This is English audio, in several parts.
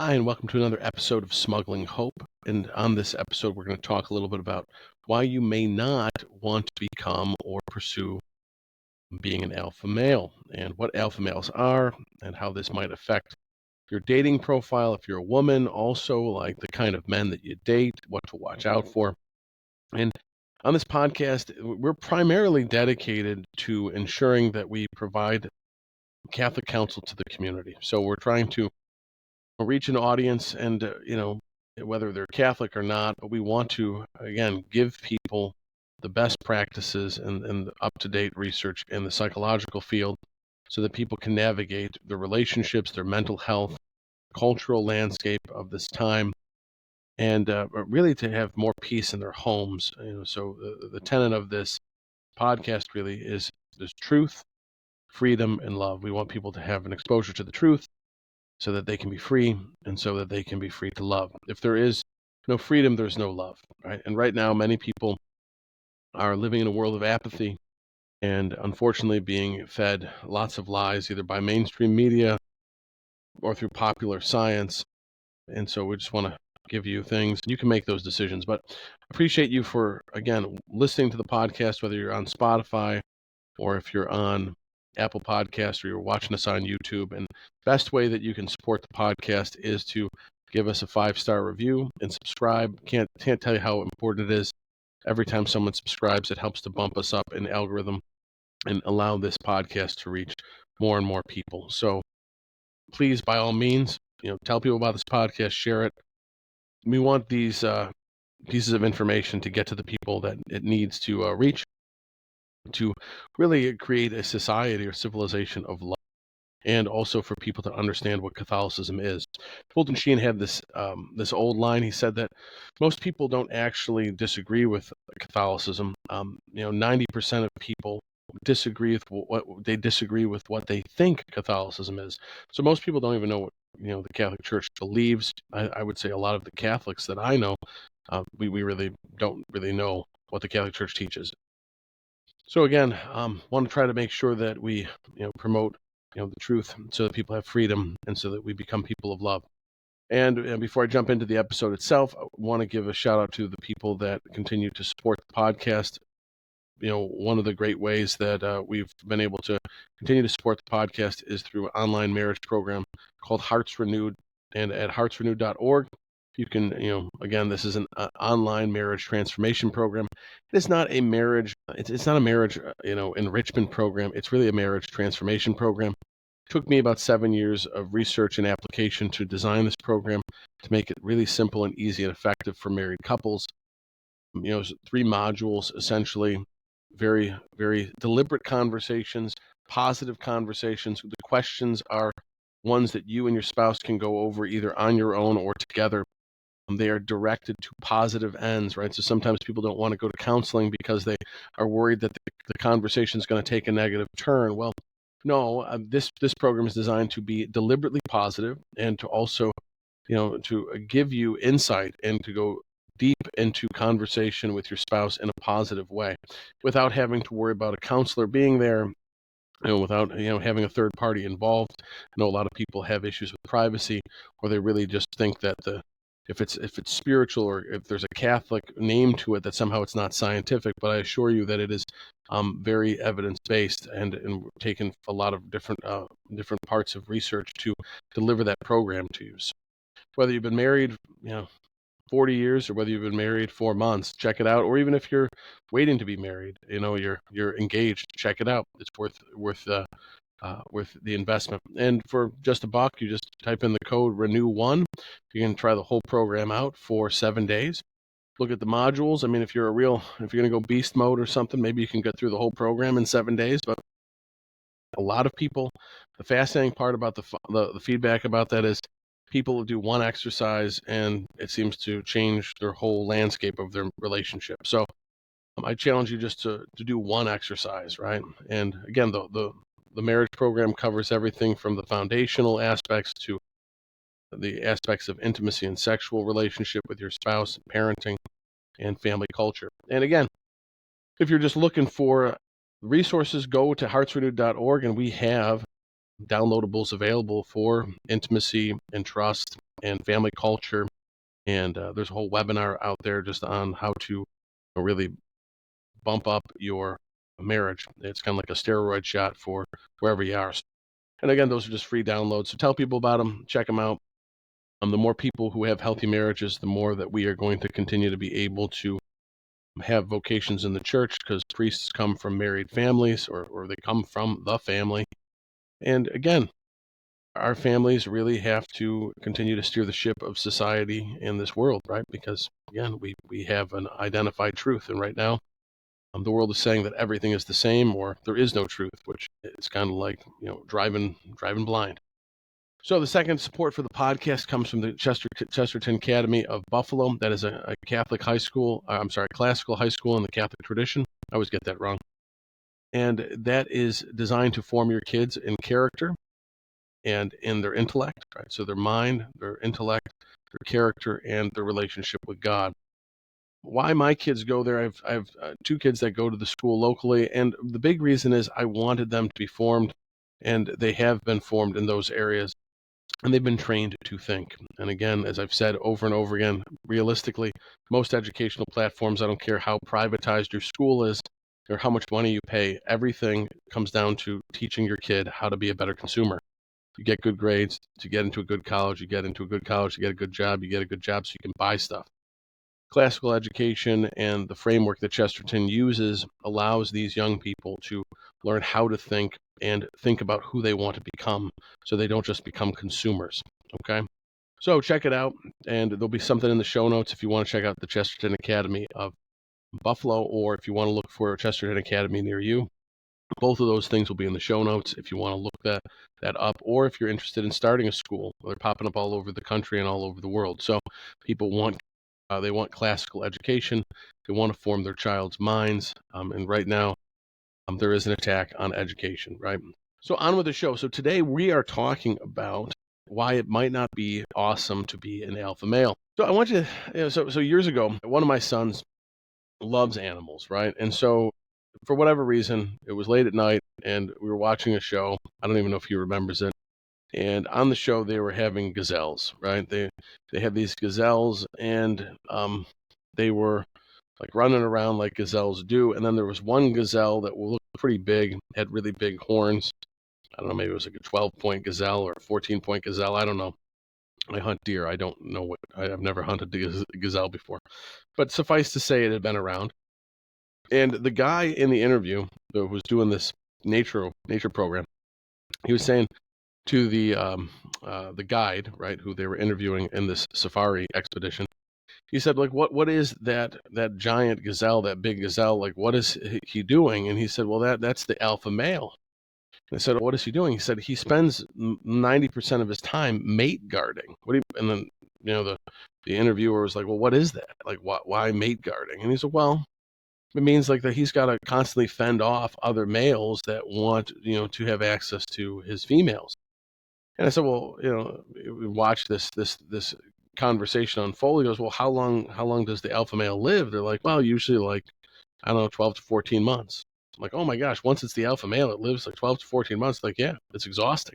Hi, and welcome to another episode of Smuggling Hope. And on this episode, we're going to talk a little bit about why you may not want to become or pursue being an alpha male, and what alpha males are, and how this might affect your dating profile if you're a woman, also like the kind of men that you date, what to watch out for. And on this podcast, we're primarily dedicated to ensuring that we provide Catholic counsel to the community. So we're trying to reach an audience and, whether they're Catholic or not, but we want to, again, give people the best practices and the up-to-date research in the psychological field so that people can navigate their relationships, their mental health, cultural landscape of this time, and really to have more peace in their homes. So the tenet of this podcast really is truth, freedom, and love. We want people to have an exposure to the truth so that they can be free and so that they can be free to love. If there is no freedom, there's no love, right? And right now, many people are living in a world of apathy and unfortunately being fed lots of lies, either by mainstream media or through popular science. And so we just want to give you things. You can make those decisions. But appreciate you for, again, listening to the podcast, whether you're on Spotify or if you're on Apple Podcasts or you're watching us on YouTube. And best way that you can support the podcast is to give us a 5-star review and subscribe. Can't tell you how important it is. Every time someone subscribes, it helps to bump us up in the algorithm and allow this podcast to reach more and more people. So please, by all means, tell people about this podcast, share it. We want these pieces of information to get to the people that it needs to reach, to really create a society or civilization of love, and also for people to understand what Catholicism is. Fulton Sheen had this old line. He said that most people don't actually disagree with Catholicism. 90% of people disagree with what they think Catholicism is. So most people don't even know what the Catholic Church believes. I would say a lot of the Catholics that I know, we really don't really know what the Catholic Church teaches. So again, want to try to make sure that we promote the truth so that people have freedom and so that we become people of love. And before I jump into the episode itself, I want to give a shout out to the people that continue to support the podcast. One of the great ways that we've been able to continue to support the podcast is through an online marriage program called Hearts Renewed. And at heartsrenewed.org, you can, again, this is an online marriage transformation program. It is not a marriage, it's not a marriage, enrichment program. It's really a marriage transformation program. It took me about 7 years of research and application to design this program to make it really simple and easy and effective for married couples. 3 modules, essentially, very, very deliberate conversations, positive conversations. The questions are ones that you and your spouse can go over either on your own or together. They are directed to positive ends, right? So sometimes people don't want to go to counseling because they are worried that the conversation is going to take a negative turn. Well, no, this program is designed to be deliberately positive and to also, to give you insight and to go deep into conversation with your spouse in a positive way without having to worry about a counselor being there, without having a third party involved. I know a lot of people have issues with privacy, or they really just think that if it's spiritual or if there's a Catholic name to it, that somehow it's not scientific. But I assure you that it is very evidence-based and taken a lot of different parts of research to deliver that program to you. So whether you've been married 40 years or whether you've been married 4 months, check it out. Or even if you're waiting to be married, you're engaged, check it out. It's worth the investment. And for just $1, you just type in the code RENEW1. You can try the whole program out for 7 days. Look at the modules. I mean, if you're going to go beast mode or something, maybe you can get through the whole program in 7 days. But a lot of people, the fascinating part about the feedback about that is people do one exercise and it seems to change their whole landscape of their relationship. So I challenge you just to do one exercise, right? And again, the marriage program covers everything from the foundational aspects to the aspects of intimacy and sexual relationship with your spouse, parenting, and family culture. And again, if you're just looking for resources, go to heartsrenewed.org, and we have downloadables available for intimacy and trust and family culture. And there's a whole webinar out there just on how to really bump up your marriage. It's kind of like a steroid shot for wherever you are. And again, those are just free downloads. So tell people about them, check them out. The more people who have healthy marriages, the more that we are going to continue to be able to have vocations in the church, because priests come from married families, or they come from the family. And again, our families really have to continue to steer the ship of society in this world, right? Because again, we have an identified truth. And right now, the world is saying that everything is the same, or there is no truth, which is kind of like, driving blind. So the second support for the podcast comes from the Chesterton Academy of Buffalo. That is a Catholic high school. Classical high school in the Catholic tradition. I always get that wrong. And that is designed to form your kids in character and in their intellect, right? So their mind, their intellect, their character, and their relationship with God. Why my kids go there? I have two kids that go to the school locally, and the big reason is I wanted them to be formed, and they have been formed in those areas. And they've been trained to think. And again, as I've said over and over again, realistically, most educational platforms, I don't care how privatized your school is or how much money you pay, everything comes down to teaching your kid how to be a better consumer. You get good grades, to get into a good college, you get into a good college, you get a good job, you get a good job so you can buy stuff. Classical education and the framework that Chesterton uses allows these young people to learn how to think and think about who they want to become, so they don't just become consumers. Okay? So check it out, and there'll be something in the show notes if you want to check out the Chesterton Academy of Buffalo, or if you want to look for a Chesterton Academy near you. Both of those things will be in the show notes if you want to look that up, or if you're interested in starting a school. They're popping up all over the country and all over the world. So people want they want classical education. They want to form their child's minds. And right now, there is an attack on education, right? So on with the show. So today we are talking about why it might not be awesome to be an alpha male. So I want you to, so years ago, one of my sons loves animals, right? And so for whatever reason, it was late at night and we were watching a show. I don't even know if he remembers it. And on the show, they were having gazelles, right? They had these gazelles, and they were like running around like gazelles do. And then there was one gazelle that looked pretty big, had really big horns. I don't know, maybe it was like a 12-point gazelle or a 14-point gazelle. I don't know. I hunt deer. I don't know I've never hunted a gazelle before. But suffice to say, it had been around. And the guy in the interview who was doing this nature program, he was saying to the guide, right, who they were interviewing in this safari expedition. He said, like, what is that giant gazelle, that big gazelle? Like, what is he doing? And he said, well, that's the alpha male. And I said, what is he doing? He said he spends 90% of his time mate guarding. And then the interviewer was like, well, what is that? Like, why mate guarding? And he said, well, it means like that he's got to constantly fend off other males that want to have access to his females. And I said, well, we watch this conversation unfold. He goes, well, how long does the alpha male live? They're like, well, usually like, I don't know, 12 to 14 months. I'm like, oh my gosh, once it's the alpha male, it lives like 12 to 14 months. Like, yeah, it's exhausting.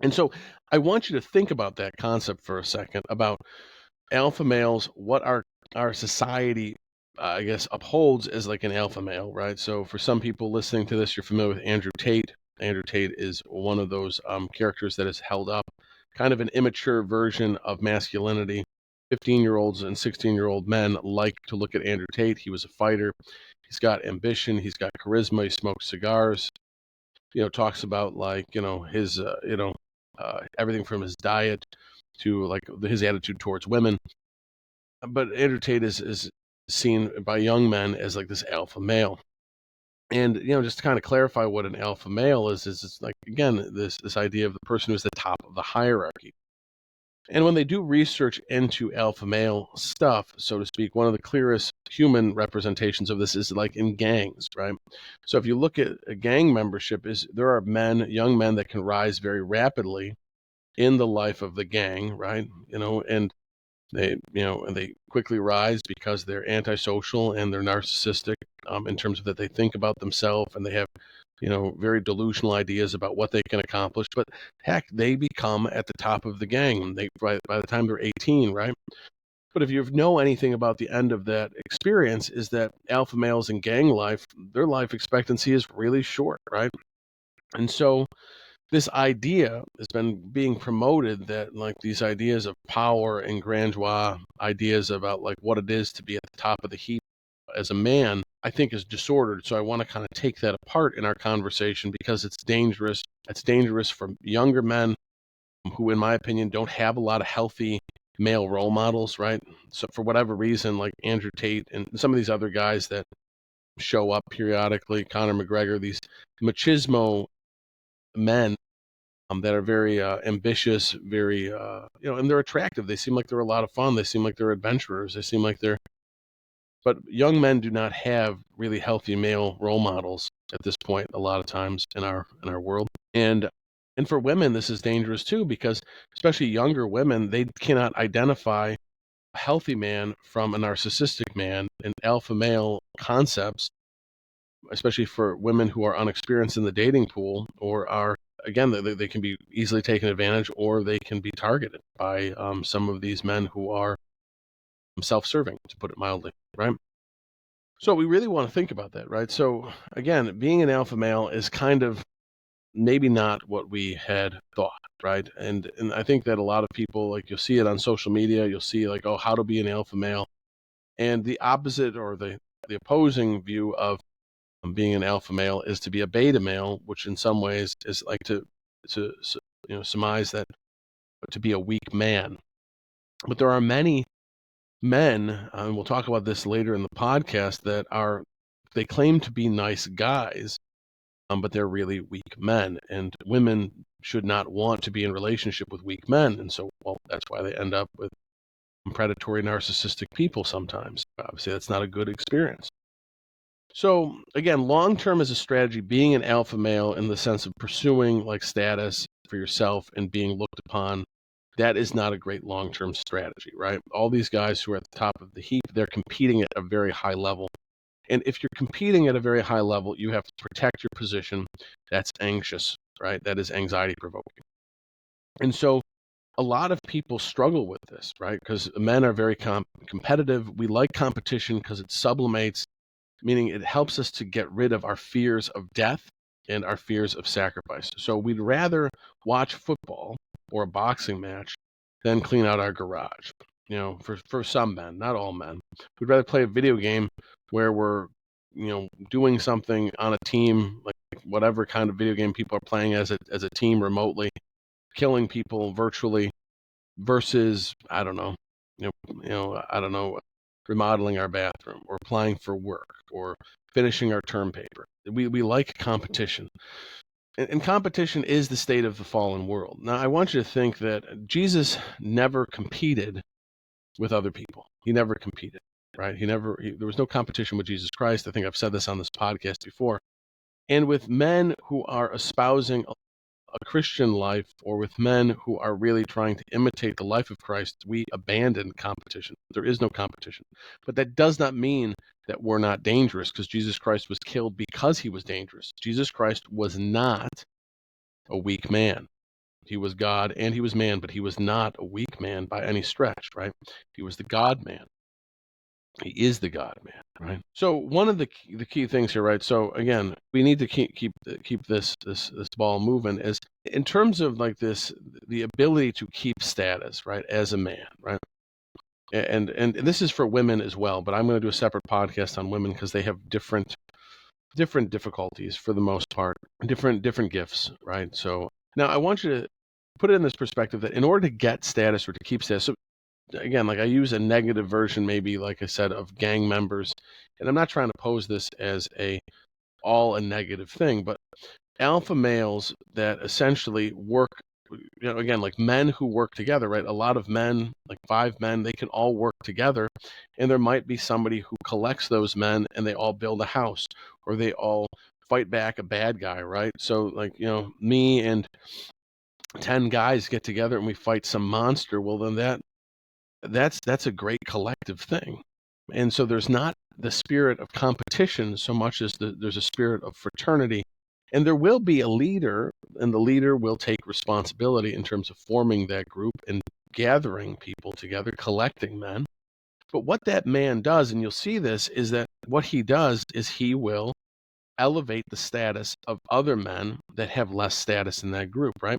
And so I want you to think about that concept for a second, about alpha males, what our society, I guess, upholds as like an alpha male, right? So for some people listening to this, you're familiar with Andrew Tate. Andrew Tate is one of those characters that is held up, kind of an immature version of masculinity. 15-year-olds and 16-year-old men like to look at Andrew Tate. He was a fighter. He's got ambition. He's got charisma. He smokes cigars. Talks about like, his, everything from his diet to like his attitude towards women. But Andrew Tate is seen by young men as like this alpha male. And, just to kind of clarify what an alpha male is it's like, again, this idea of the person who's the top of the hierarchy. And when they do research into alpha male stuff, so to speak, one of the clearest human representations of this is like in gangs, right? So if you look at a gang membership, there are young men that can rise very rapidly in the life of the gang, right? And they quickly rise because they're antisocial and they're narcissistic, in terms of that they think about themselves and they have very delusional ideas about what they can accomplish. But heck, they become at the top of the gang. By the time they're 18, right? But if you know anything about the end of that experience, is that alpha males in gang life, their life expectancy is really short, right? And so this idea has been being promoted, that like these ideas of power and grandeur, ideas about like what it is to be at the top of the heap as a man, I think is disordered. So I want to kind of take that apart in our conversation, because it's dangerous. It's dangerous for younger men who, in my opinion, don't have a lot of healthy male role models, right? So for whatever reason, like Andrew Tate and some of these other guys that show up periodically, Conor McGregor, these machismo men that are very ambitious, very, and they're attractive. They seem like they're a lot of fun. They seem like they're adventurers. They seem like but young men do not have really healthy male role models at this point, a lot of times in our world. And for women, this is dangerous too, because especially younger women, they cannot identify a healthy man from a narcissistic man, and alpha male concepts, especially for women who are unexperienced in the dating pool, or are, again, they can be easily taken advantage, or they can be targeted by some of these men who are self-serving, to put it mildly, right? So we really want to think about that, right? So again, being an alpha male is kind of maybe not what we had thought, right? And I think that a lot of people, like, you'll see it on social media, you'll see like, oh, how to be an alpha male, and the opposite, or the opposing view of being an alpha male is to be a beta male, which in some ways is like to surmise that to be a weak man. But there are many men, and we'll talk about this later in the podcast, that they claim to be nice guys, but they're really weak men. And women should not want to be in relationship with weak men. And so, well, that's why they end up with predatory, narcissistic people sometimes. Obviously, that's not a good experience. So, again, long term as a strategy, being an alpha male in the sense of pursuing like status for yourself and being looked upon, that is not a great long term strategy, right? All these guys who are at the top of the heap, they're competing at a very high level. And if you're competing at a very high level, you have to protect your position. That's anxious, right? That is anxiety provoking. And so a lot of people struggle with this, right? Because men are very competitive. We like competition because it sublimates, meaning it helps us to get rid of our fears of death and our fears of sacrifice. So we'd rather watch football or a boxing match than clean out our garage. For some men, not all men. We'd rather play a video game where we're, doing something on a team, like whatever kind of video game people are playing as a team remotely, killing people virtually, versus, I don't know, I don't know, remodeling our bathroom or applying for work or finishing our term paper. We like competition. And competition is the state of the fallen world. Now, I want you to think that Jesus never competed with other people. He never competed, right? There was no competition with Jesus Christ. I think I've said this on this podcast before. And with men who are espousing a Christian life, or with men who are really trying to imitate the life of Christ, we abandon competition. There is no competition. But that does not mean that we're not dangerous, because Jesus Christ was killed because he was dangerous. Jesus Christ was not a weak man. He was God and he was man, but he was not a weak man by any stretch, right? He was the God man. He is the God man, right? So one of the key things here, right? So again, we need to keep this ball moving, is in terms of like the ability to keep status, right, as a man, right? And this is for women as well, but I'm going to do a separate podcast on women, because they have different difficulties for the most part, different gifts, right? So now I want you to put it in this perspective, that in order to get status or to keep status, so again, like I use a negative version, maybe, like I said, of gang members, and I'm not trying to pose this as all a negative thing, but alpha males that essentially work, again, like men who work together, right? A lot of men, like 5 men, they can all work together, and there might be somebody who collects those men, and they all build a house, or they all fight back a bad guy, right? So like, me and 10 guys get together and we fight some monster. Well, then that's a great collective thing. And so there's not the spirit of competition so much as there's a spirit of fraternity And there will be a leader, and the leader will take responsibility in terms of forming that group and gathering people together, collecting men. But what that man does, and you'll see this, is that what he does is he will elevate the status of other men that have less status in that group, right?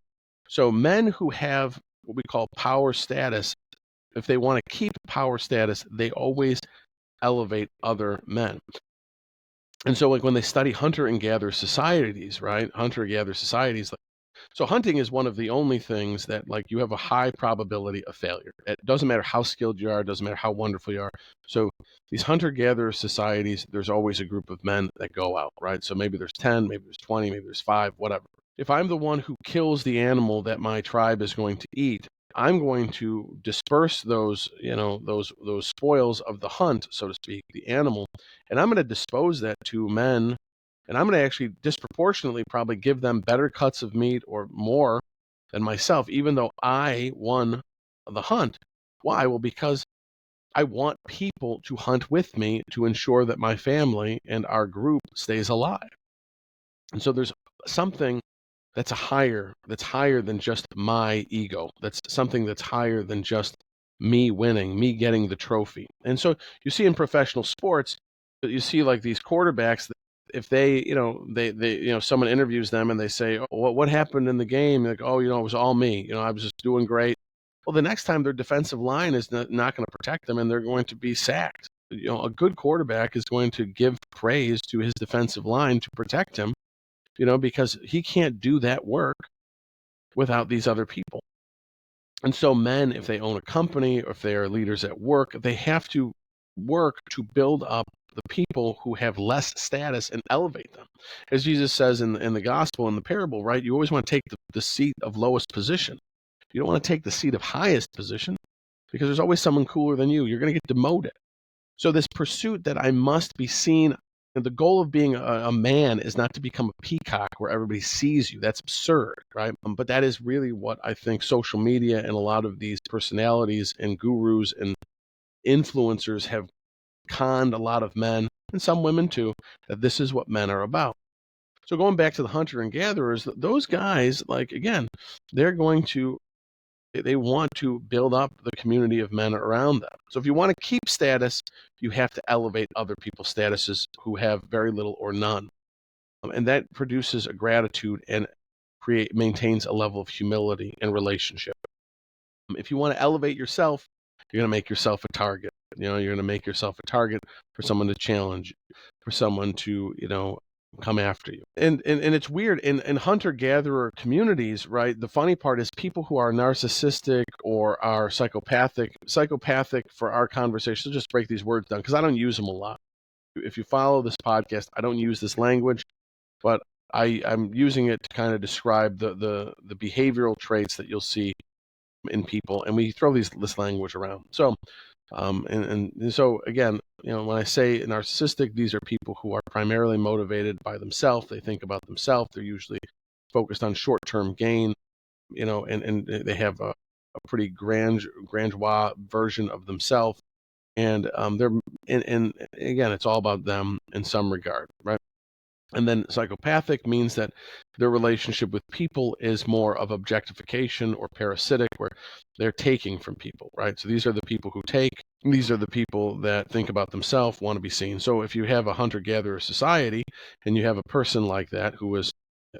So men who have what we call power status, if they want to keep power status, they always elevate other men. And so, like when they study hunter and gatherer societies, right? Hunter gatherer societies, so hunting is one of the only things that, like, you have a high probability of failure. It doesn't matter how skilled you are, it doesn't matter how wonderful you are. So these hunter-gatherer societies, there's always a group of men that go out, right? So maybe there's 10, maybe there's 20, maybe there's 5, whatever. If I'm the one who kills the animal that my tribe is going to eat, I'm going to disperse those, those spoils of the hunt, so to speak, the animal, and I'm going to dispose that to men, and I'm going to actually disproportionately probably give them better cuts of meat or more than myself, even though I won the hunt. Why? Well, because I want people to hunt with me to ensure that my family and our group stays alive. And so there's something that's higher than just my ego. That's something that's higher than just me winning, me getting the trophy. And so you see in professional sports, you see like these quarterbacks that if they, someone interviews them and they say, "Oh, what happened in the game?" Like, "Oh, it was all me. I was just doing great." Well, the next time their defensive line is not going to protect them and they're going to be sacked. A good quarterback is going to give praise to his defensive line to protect him, because he can't do that work without these other people. And so men, if they own a company or if they are leaders at work, they have to work to build up the people who have less status and elevate them. As Jesus says in the gospel, in the parable, right? You always want to take the seat of lowest position. You don't want to take the seat of highest position because there's always someone cooler than you. You're going to get demoted. So this pursuit that I must be seen, the goal of being a man is not to become a peacock where everybody sees you. That's absurd, right? But that is really what I think social media and a lot of these personalities and gurus and influencers have conned a lot of men, and some women too, that this is what men are about. So going back to the hunter and gatherers, those guys, like, again, they're going to they want to build up the community of men around them. So if you want to keep status, you have to elevate other people's statuses who have very little or none. And that produces a gratitude and maintains a level of humility and relationship. If you want to elevate yourself, you're going to make yourself a target. You're going to make yourself a target for someone to challenge, for someone to, come after you. And it's weird in hunter-gatherer communities, right? The funny part is people who are narcissistic or are psychopathic for our conversation, just break these words down because I don't use them a lot. If you follow this podcast, I don't use this language, but I'm using it to kind of describe the behavioral traits that you'll see in people, and we throw this language around. So and so again, when I say narcissistic, these are people who are primarily motivated by themselves. They think about themselves. They're usually focused on short-term gain, and they have a pretty grandiose version of themselves. And and again, it's all about them in some regard, right? And then psychopathic means that their relationship with people is more of objectification or parasitic, where they're taking from people, right? So these are the people who take. These are the people that think about themselves, want to be seen. So if you have a hunter-gatherer society and you have a person like that who is,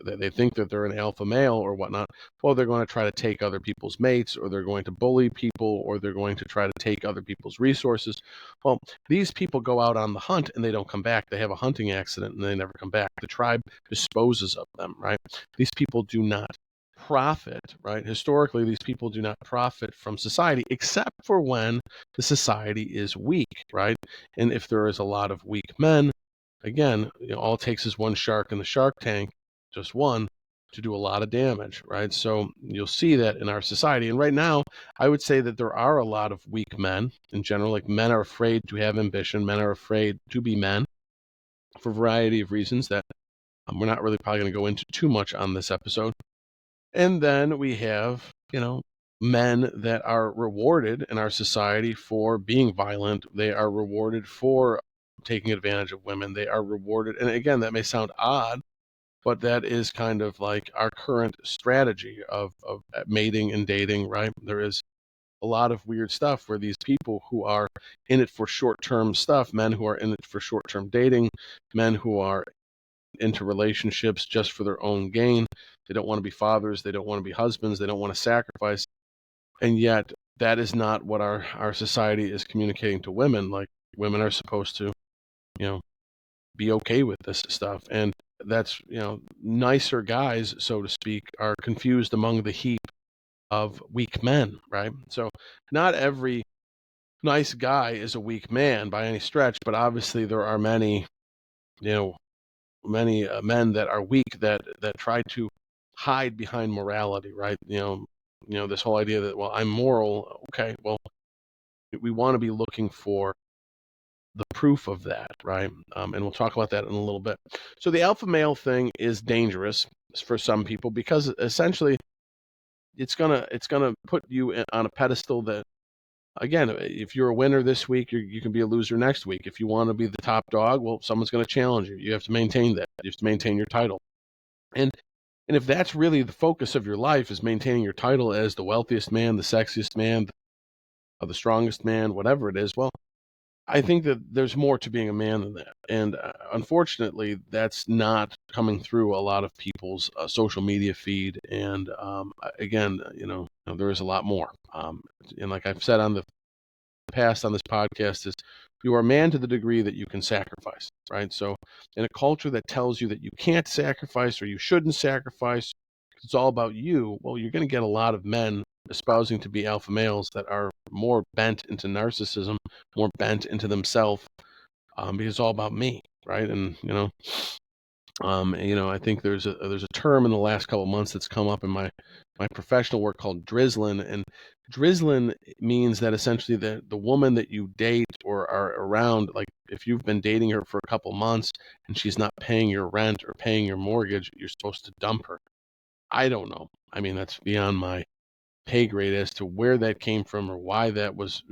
they think that they're an alpha male or whatnot, well, they're going to try to take other people's mates, or they're going to bully people, or they're going to try to take other people's resources. Well, these people go out on the hunt and they don't come back. They have a hunting accident and they never come back. The tribe disposes of them, right? These people do not profit, right? Historically, these people do not profit from society except for when the society is weak, right? And if there is a lot of weak men, again, all it takes is one shark in the shark tank, just one, to do a lot of damage, right? So you'll see that in our society. And right now, I would say that there are a lot of weak men in general. Like, men are afraid to have ambition. Men are afraid to be men for a variety of reasons that we're not really probably going to go into too much on this episode. And then we have, men that are rewarded in our society for being violent. They are rewarded for taking advantage of women. They are rewarded. And again, that may sound odd, but that is kind of like our current strategy of mating and dating, right? There is a lot of weird stuff where these people who are in it for short-term stuff, men who are in it for short-term dating, men who are into relationships just for their own gain. They don't want to be fathers, they don't want to be husbands, they don't want to sacrifice. And yet that is not what our society is communicating to women. Like, women are supposed to, you know, be okay with this stuff. And that's, nicer guys, so to speak, are confused among the heap of weak men, right? So not every nice guy is a weak man by any stretch, but obviously there are many, you know, many men that are weak that try to hide behind morality, right? This whole idea that, well, I'm moral. Okay, well, we want to be looking for the proof of that, right? And we'll talk about that in a little bit. So the alpha male thing is dangerous for some people because essentially it's gonna put you on a pedestal that, again, if you're a winner this week, you can be a loser next week. If you want to be the top dog, well, someone's going to challenge you. You have to maintain that. You have to maintain your title. And and if that's really the focus of your life, is maintaining your title as the wealthiest man, the sexiest man, the strongest man, whatever it is, well, I think that there's more to being a man than that. And unfortunately, that's not coming through a lot of people's social media feed. And again, there is a lot more. And like I've said on the past on this podcast, is you are a man to the degree that you can sacrifice, right? So in a culture that tells you that you can't sacrifice or you shouldn't sacrifice, it's all about you, well, you're going to get a lot of men espousing to be alpha males that are more bent into narcissism, more bent into themselves, because it's all about me, right? And I think there's a term in the last couple of months that's come up in my professional work called drizzling, and drizzling means that essentially the woman that you date or are around, like if you've been dating her for a couple months and she's not paying your rent or paying your mortgage, you're supposed to dump her. I don't know. I mean, that's beyond my pay grade as to where that came from or why that was,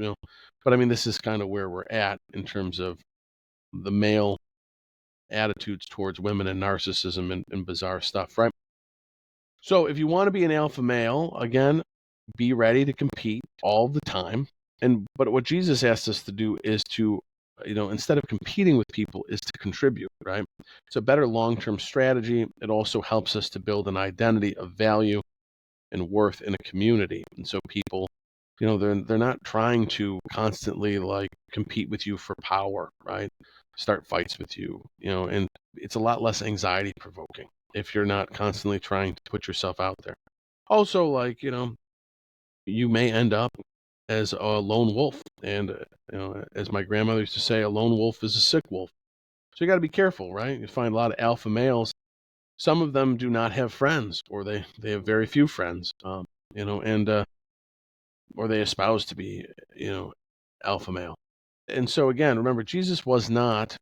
but I mean, this is kind of where we're at in terms of the male attitudes towards women and narcissism and bizarre stuff, right? So if you want to be an alpha male, again, be ready to compete all the time. But what Jesus asked us to do is to, instead of competing with people, is to contribute, right? It's a better long-term strategy. It also helps us to build an identity of value and worth in a community. And so people, they're not trying to constantly like compete with you for power, right? Start fights with you, and it's a lot less anxiety provoking if you're not constantly trying to put yourself out there. Also, like, you may end up as a lone wolf. And, as my grandmother used to say, a lone wolf is a sick wolf. So you got to be careful, right? You find a lot of alpha males. Some of them do not have friends, or they have very few friends, and or they espouse to be, alpha male. And so again, remember, Jesus was not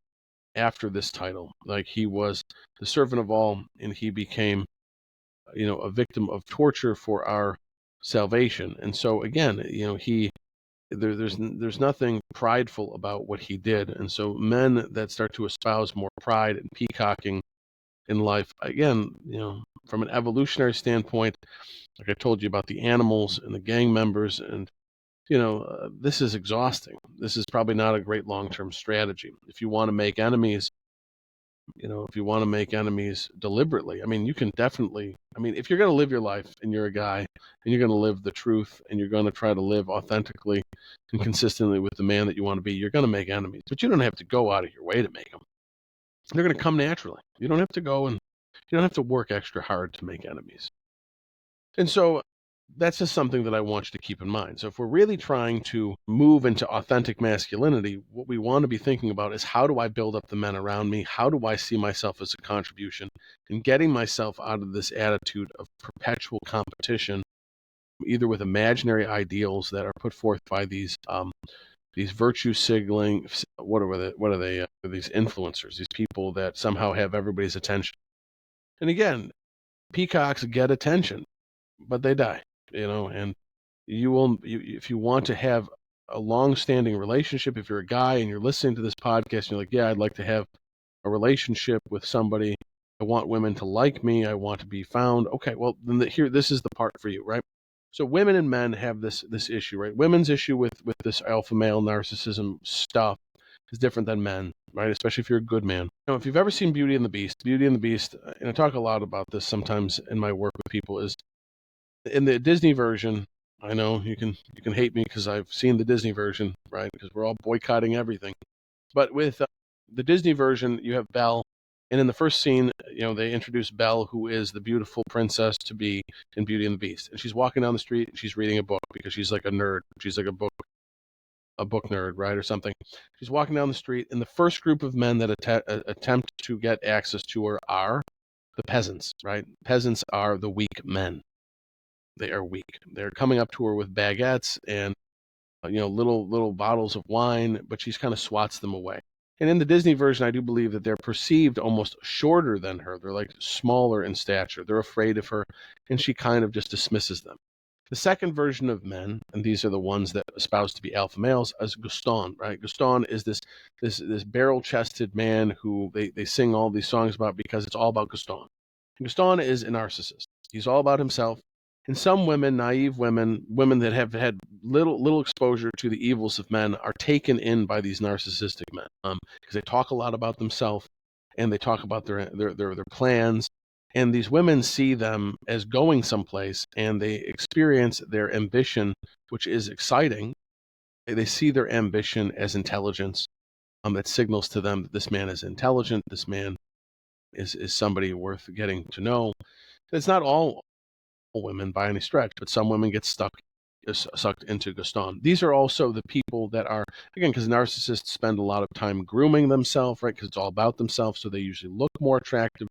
after this title. Like, he was the servant of all, and he became, a victim of torture for our salvation. And so again, there's nothing prideful about what he did. And so men that start to espouse more pride and peacocking in life, again, from an evolutionary standpoint, like I told you about the animals and the gang members, and this is exhausting. This is probably not a great long-term strategy. If you want to make enemies, if you want to make enemies deliberately, I mean, you can definitely, I mean, if you're going to live your life and you're a guy and you're going to live the truth and you're going to try to live authentically and consistently with the man that you want to be, you're going to make enemies, but you don't have to go out of your way to make them. They're going to come naturally. You don't have to go and you don't have to work extra hard to make enemies. And so that's just something that I want you to keep in mind. So if we're really trying to move into authentic masculinity, what we want to be thinking about is, how do I build up the men around me? How do I see myself as a contribution? And getting myself out of this attitude of perpetual competition, either with imaginary ideals that are put forth by these virtue signaling, these influencers, these people that somehow have everybody's attention. And again, peacocks get attention, but they die, and if you want to have a long-standing relationship, if you're a guy and you're listening to this podcast and you're like, yeah, I'd like to have a relationship with somebody I want women to like me. I want to be found. Okay, well, then here, this is the part for you, right? So women and men have this issue, right? Women's issue with this alpha male narcissism stuff is different than men, right? Especially if you're a good man. If you've ever seen Beauty and the Beast, and I talk a lot about this sometimes in my work with people, is in the Disney version. I know you can hate me because I've seen the Disney version, right? Because we're all boycotting everything. But with the Disney version, you have Belle, and in the first scene, they introduce Belle, who is the beautiful princess to be in Beauty and the Beast, and she's walking down the street and she's reading a book because she's like a nerd. She's like a book nerd, right, or something. She's walking down the street, and the first group of men that attempt to get access to her are the peasants, right? Peasants are the weak men. They are weak. They're coming up to her with baguettes and little bottles of wine, but she's kind of swats them away. And in the Disney version, I do believe that they're perceived almost shorter than her. They're like smaller in stature. They're afraid of her, and she kind of just dismisses them. The second version of men, and these are the ones that espouse to be alpha males, is Gaston, right? Gaston is this barrel-chested man who they sing all these songs about because it's all about Gaston. Gaston is a narcissist. He's all about himself. And some women, naive women, women that have had little exposure to the evils of men, are taken in by these narcissistic men because they talk a lot about themselves and they talk about their plans. And these women see them as going someplace, and they experience their ambition, which is exciting. They see their ambition as intelligence. That signals to them that this man is intelligent. This man is somebody worth getting to know. It's not all women by any stretch, but some women get sucked into Gaston. These are also the people that are, again, because narcissists spend a lot of time grooming themselves, right? Because it's all about themselves, so they usually look more attractive.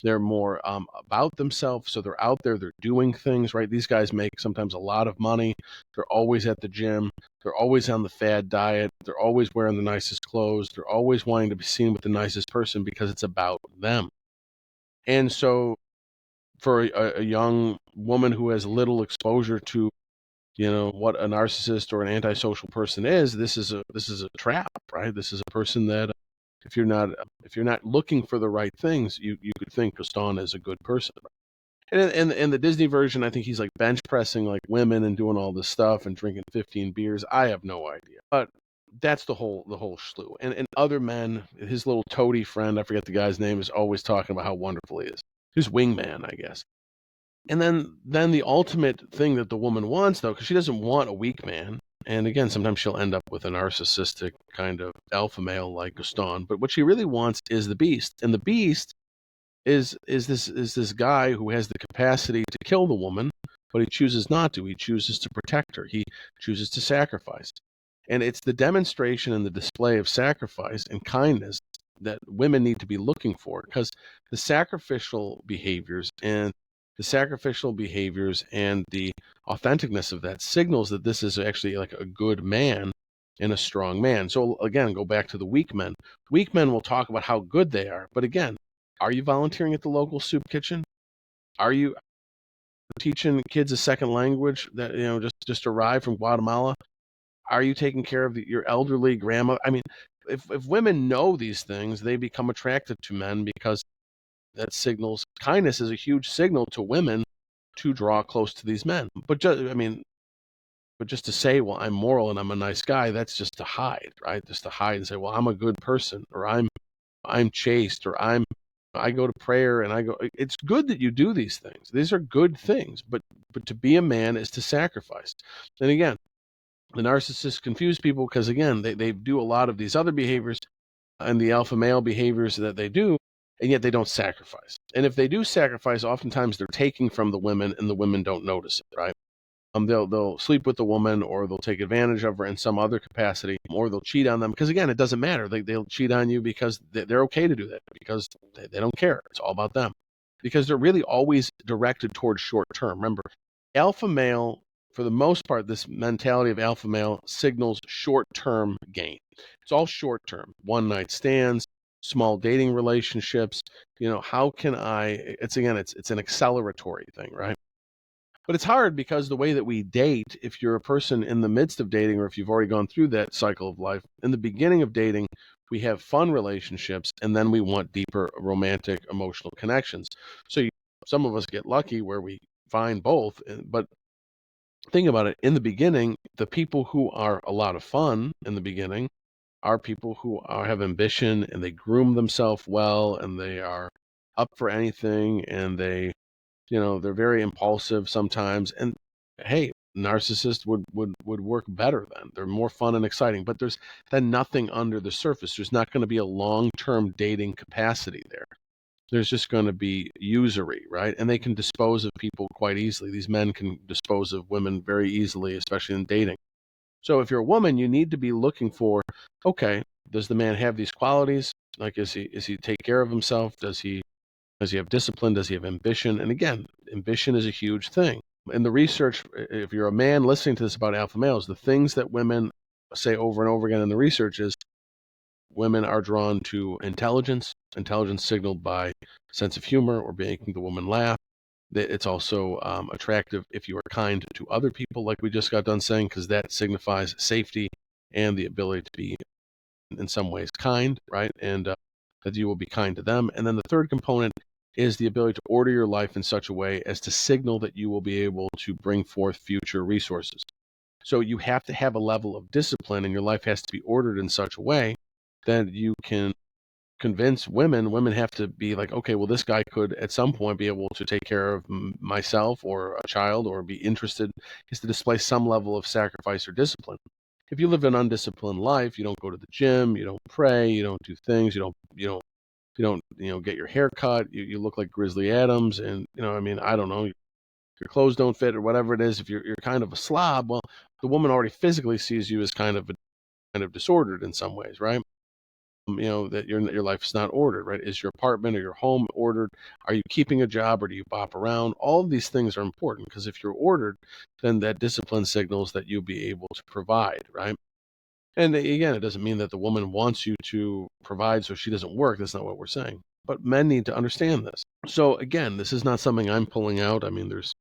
They're more about themselves, so they're out there, they're doing things, right? These guys make sometimes a lot of money. They're always at the gym. They're always on the fad diet. They're always wearing the nicest clothes. They're always wanting to be seen with the nicest person because it's about them. And so for a young woman who has little exposure to what a narcissist or an antisocial person is, this is a trap, right? This is a person that if you're not looking for the right things, you could think Gaston is a good person. And in the Disney version, I think he's like bench pressing like women and doing all this stuff and drinking 15 beers. I have no idea, but that's the whole slew. And other men, his little toady friend, I forget the guy's name, is always talking about how wonderful he is. His wingman, I guess. And then the ultimate thing that the woman wants, though, because she doesn't want a weak man. And again, sometimes she'll end up with a narcissistic kind of alpha male like Gaston. But what she really wants is the beast. And the beast is this guy who has the capacity to kill the woman, but he chooses not to. He chooses to protect her. He chooses to sacrifice. And it's the demonstration and the display of sacrifice and kindness that women need to be looking for, because the sacrificial behaviors and the authenticness of that signals that this is actually like a good man and a strong man. So again, go back to the weak men. Weak men will talk about how good they are, but again, are you volunteering at the local soup kitchen? Are you teaching kids a second language that just arrived from Guatemala? Are you taking care of your elderly grandma? I mean, if women know these things, they become attracted to men because that signals kindness is a huge signal to women to draw close to these men. But just to say, well, I'm moral and I'm a nice guy, that's just to hide, right? Just to hide and say, well, I'm a good person, or I'm chaste, or I go to prayer and I go. It's good that you do these things. These are good things, but to be a man is to sacrifice. And again, the narcissists confuse people because again, they do a lot of these other behaviors and the alpha male behaviors that they do, and yet they don't sacrifice. And if they do sacrifice, oftentimes they're taking from the women, and the women don't notice it, right? They'll sleep with the woman, or they'll take advantage of her in some other capacity, or they'll cheat on them. Because again, it doesn't matter. They'll cheat on you because they're okay to do that because they don't care. It's all about them. Because they're really always directed towards short term. Remember, alpha male, for the most part, this mentality of alpha male signals short term gain. It's all short term. One night stands, small dating relationships. How can I? It's an acceleratory thing, right? But it's hard because the way that we date, if you're a person in the midst of dating, or if you've already gone through that cycle of life, in the beginning of dating, we have fun relationships, and then we want deeper romantic emotional connections. So some of us get lucky where we find both, but think about it. In the beginning, the people who are a lot of fun in the beginning are people who have ambition, and they groom themselves well, and they are up for anything, and they're very impulsive sometimes. And hey, narcissists would work better then. They're more fun and exciting, but there's then nothing under the surface. There's not going to be a long-term dating capacity there. There's just going to be usury, right? And they can dispose of people quite easily. These men can dispose of women very easily, especially in dating. So if you're a woman, you need to be looking for, okay, does the man have these qualities? Like, is he take care of himself? Does he have discipline? Does he have ambition? And again, ambition is a huge thing. In the research, if you're a man listening to this about alpha males, the things that women say over and over again in the research is women are drawn to intelligence signaled by sense of humor or making the woman laugh. It's also attractive if you are kind to other people, like we just got done saying, because that signifies safety and the ability to be, in some ways, kind, right? And that you will be kind to them. And then the third component is the ability to order your life in such a way as to signal that you will be able to bring forth future resources. So you have to have a level of discipline, and your life has to be ordered in such a way that you can convince women. Women have to be like, okay, well, this guy could at some point be able to take care of myself or a child, or be interested, is to display some level of sacrifice or discipline. If you live an undisciplined life, you don't go to the gym, you don't pray, you don't do things, you don't get your hair cut, you look like Grizzly Adams, and I mean, I don't know, your clothes don't fit or whatever it is. If you're kind of a slob, well, the woman already physically sees you as kind of disordered in some ways, right? That your life is not ordered, right? Is your apartment or your home ordered? Are you keeping a job, or do you bop around? All of these things are important, because if you're ordered, then that discipline signals that you'll be able to provide, right? And again, it doesn't mean that the woman wants you to provide so she doesn't work. That's not what we're saying. But men need to understand this. So again, this is not something I'm pulling out. I mean, there's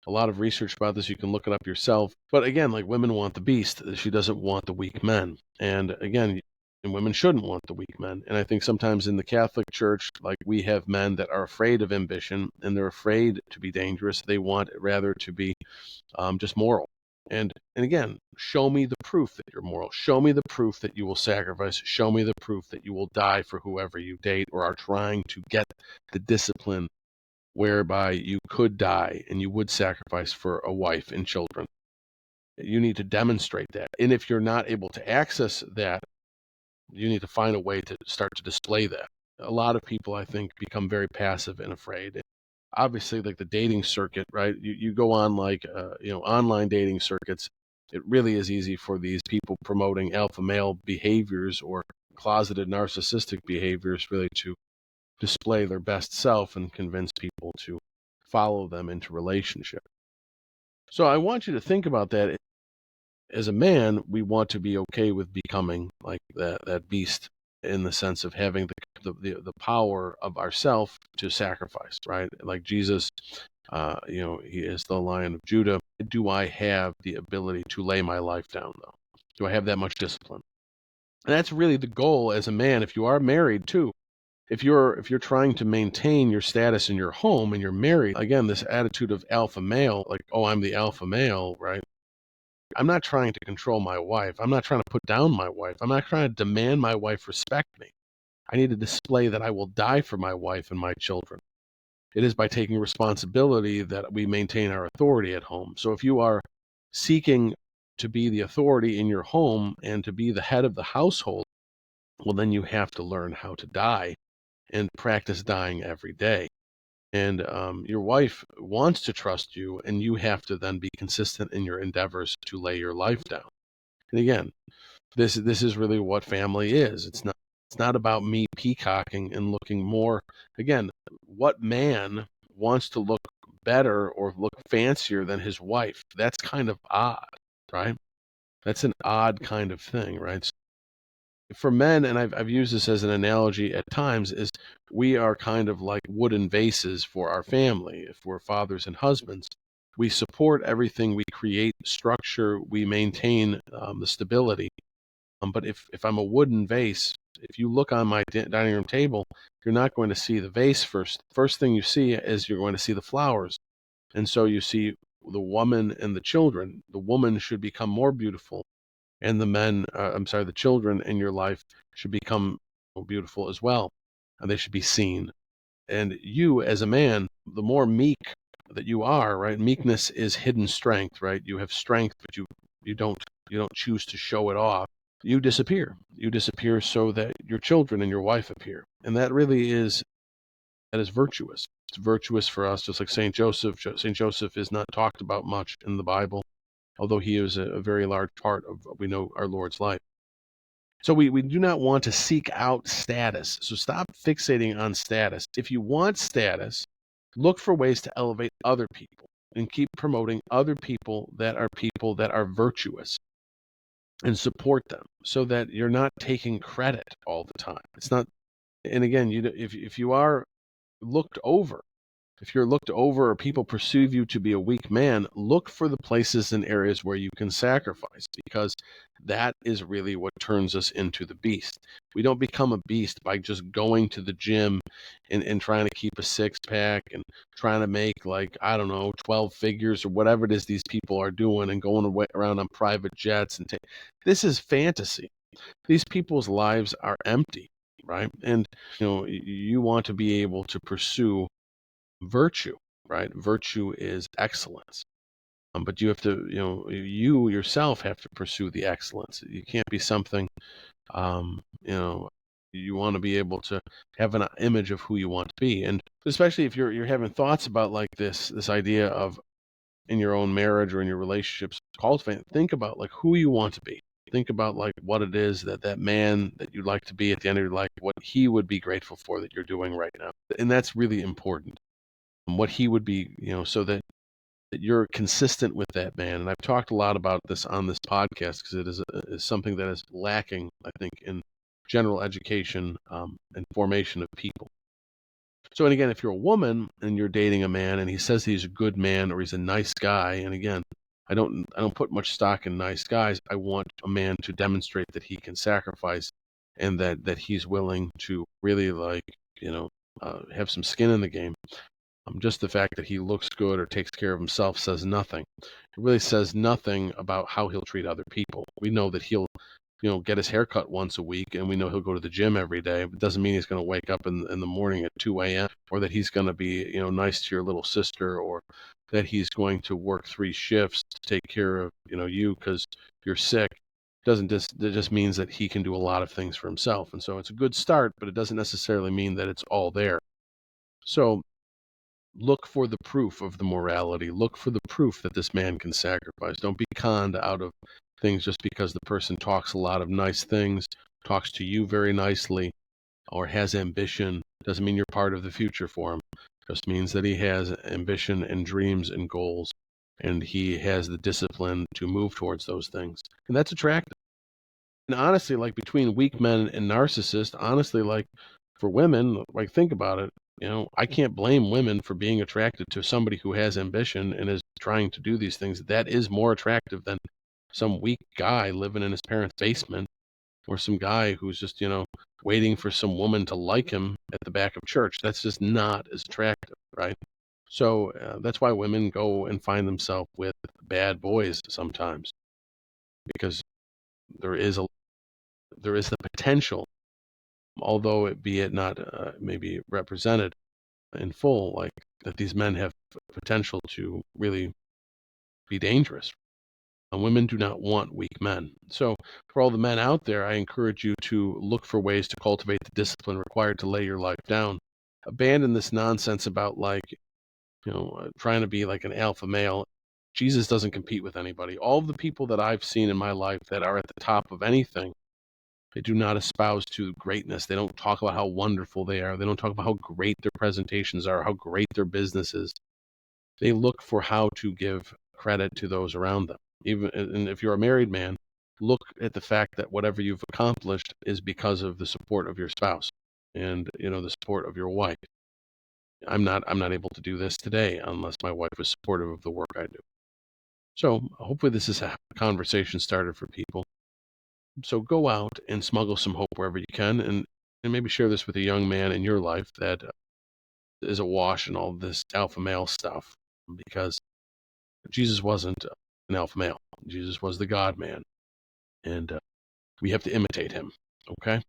a lot of research about this. You can look it up yourself. But again, like, women want the beast. She doesn't want the weak men. And again, and women shouldn't want the weak men. And I think sometimes in the Catholic Church, like, we have men that are afraid of ambition, and they're afraid to be dangerous. They want rather to be just moral. And again, show me the proof that you're moral. Show me the proof that you will sacrifice. Show me the proof that you will die for whoever you date, or are trying to get the discipline whereby you could die and you would sacrifice for a wife and children. You need to demonstrate that. And if you're not able to access that, you need to find a way to start to display that. A lot of people, I think, become very passive and afraid. Obviously, like the dating circuit, right? You go on, like, online dating circuits. It really is easy for these people promoting alpha male behaviors or closeted narcissistic behaviors really to display their best self and convince people to follow them into relationship. So I want you to think about that. As a man, we want to be okay with becoming like that beast, in the sense of having the power of ourself to sacrifice, right? Like Jesus, he is the Lion of Judah. Do I have the ability to lay my life down, though? Do I have that much discipline? And that's really the goal as a man. If you are married too, if you're trying to maintain your status in your home and you're married, again, this attitude of alpha male, like, oh, I'm the alpha male, right? I'm not trying to control my wife. I'm not trying to put down my wife. I'm not trying to demand my wife respect me. I need to display that I will die for my wife and my children. It is by taking responsibility that we maintain our authority at home. So if you are seeking to be the authority in your home and to be the head of the household, well, then you have to learn how to die and practice dying every day. And your wife wants to trust you, and you have to then be consistent in your endeavors to lay your life down. And again, this is really what family is. It's not about me peacocking and looking more. Again, what man wants to look better or look fancier than his wife? That's kind of odd, right? That's an odd kind of thing, right? So for men, and I've used this as an analogy at times, is we are kind of like wooden vases for our family. If we're fathers and husbands, we support everything, we create structure, we maintain the stability. But if I'm a wooden vase, if you look on my dining room table, you're not going to see the vase first. First thing you see is you're going to see the flowers. And so you see the woman and the children. The woman should become more beautiful, and the children in your life should become beautiful as well. And they should be seen. And you, as a man, the more meek that you are, right? Meekness is hidden strength, right? You have strength, but you don't choose to show it off. You disappear. You disappear so that your children and your wife appear. And that is virtuous. It's virtuous for us, just like Saint Joseph. Saint Joseph is not talked about much in the Bible, although he is a very large part of what we know our Lord's life. So we do not want to seek out status. So stop fixating on status. If you want status, look for ways to elevate other people and keep promoting other people that are virtuous, and support them so that you're not taking credit all the time. It's not, and again, if you are looked over, if you're looked over or people perceive you to be a weak man, look for the places and areas where you can sacrifice, because that is really what turns us into the beast. We don't become a beast by just going to the gym and trying to keep a six pack and trying to make, like, I don't know, 12 figures or whatever it is these people are doing and going around on private jets. This is fantasy. These people's lives are empty, right? And you want to be able to pursue virtue, right? Virtue is excellence. But you have to, you yourself have to pursue the excellence. You can't be something, um, you know, you want to be able to have an image of who you want to be. And especially if you're having thoughts about like this idea of in your own marriage or in your relationships, cultivate, think about like who you want to be. Think about like what it is that man that you'd like to be at the end of your life, what he would be grateful for that you're doing right now. And that's really important. What he would be, so that you're consistent with that man. And I've talked a lot about this on this podcast because it is something that is lacking, I think, in general education and formation of people. So, and again, if you're a woman and you're dating a man and he says he's a good man or he's a nice guy, and again, I don't put much stock in nice guys. I want a man to demonstrate that he can sacrifice and that he's willing to really have some skin in the game. Just the fact that he looks good or takes care of himself says nothing. It really says nothing about how he'll treat other people. We know that he'll, get his hair cut once a week, and we know he'll go to the gym every day. It doesn't mean he's going to wake up in the morning at 2 a.m. or that he's going to be, nice to your little sister, or that he's going to work 3 shifts to take care of, you because you're sick. It just means that he can do a lot of things for himself. And so it's a good start, but it doesn't necessarily mean that it's all there. So look for the proof of the morality. Look for the proof that this man can sacrifice. Don't be conned out of things just because the person talks a lot of nice things, talks to you very nicely, or has ambition. Doesn't mean you're part of the future for him. Just means that he has ambition and dreams and goals, and he has the discipline to move towards those things. And that's attractive. And honestly, like between weak men and narcissists, honestly, like for women, like think about it. I can't blame women for being attracted to somebody who has ambition and is trying to do these things. That is more attractive than some weak guy living in his parents' basement, or some guy who's just, waiting for some woman to like him at the back of church. That's just not as attractive, right? So that's why women go and find themselves with bad boys sometimes, because there is the potential, although it be it not maybe represented in full, like that these men have potential to really be dangerous. And women do not want weak men. So for all the men out there, I encourage you to look for ways to cultivate the discipline required to lay your life down. Abandon this nonsense about trying to be like an alpha male. Jesus doesn't compete with anybody. All of the people that I've seen in my life that are at the top of anything, they do not espouse to greatness. They don't talk about how wonderful they are. They don't talk about how great their presentations are, how great their business is. They look for how to give credit to those around them. And if you're a married man, look at the fact that whatever you've accomplished is because of the support of your spouse and the support of your wife. I'm not able to do this today unless my wife is supportive of the work I do. So hopefully this is a conversation starter for people. So go out and smuggle some hope wherever you can, and maybe share this with a young man in your life that is awash in all this alpha male stuff, because Jesus wasn't an alpha male. Jesus was the God man, and we have to imitate him. Okay.